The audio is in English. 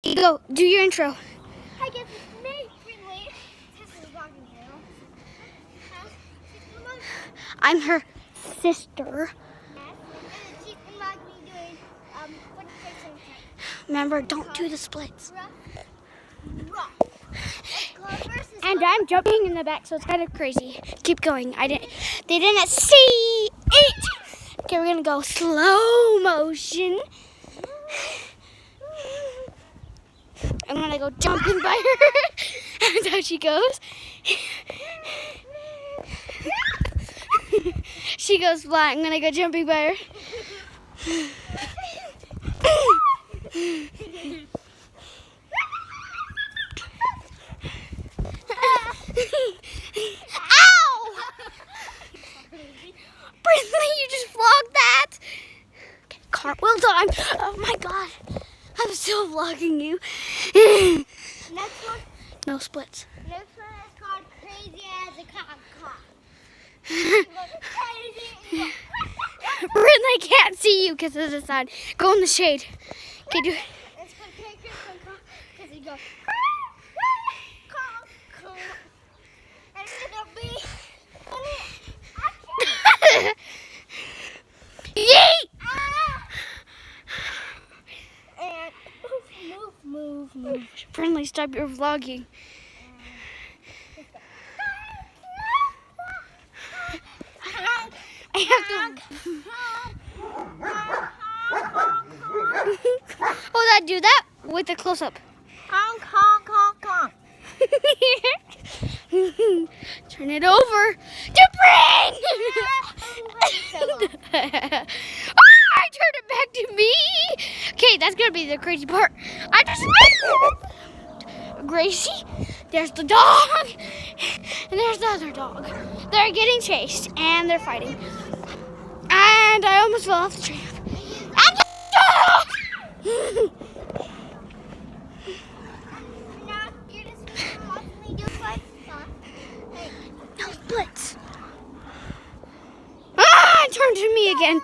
Go, do your intro. Hi guys, it's me, Finley. Tessa's vlogging you. I'm her sister. Yes, and she's vlogging me doing what is it? Remember, don't do the splits. Rough. And I'm jumping in the back, so it's kind of crazy. Keep going. They didn't see it. Okay, we're gonna go slow motion. I'm gonna go jumping by her. That's how she goes. She goes flat. I'm gonna go jumping by her. Ow! Brindley, you just vlogged that. Okay, cartwheel time. Oh my god. I'm still vlogging you. Next one. No splits. Next one is called Crazy as a Cock. Crazy. Brindley can't see you because of the sun. Go in the shade. Okay, do it. It's called Crazy because he goes. And it'll be. Yeet! And move. Brindley, stop your vlogging. I have to. Oh, that do that with the close up. Honk. Turn it over to bring. I turned it back to me. Okay, that's gonna be the crazy part. I just Gracie. There's the dog, and there's the other dog. They're getting chased and they're fighting. And I almost fell off the tree. And the dog. Now you're just watching me do splits. No splits. Ah! It turned to me again.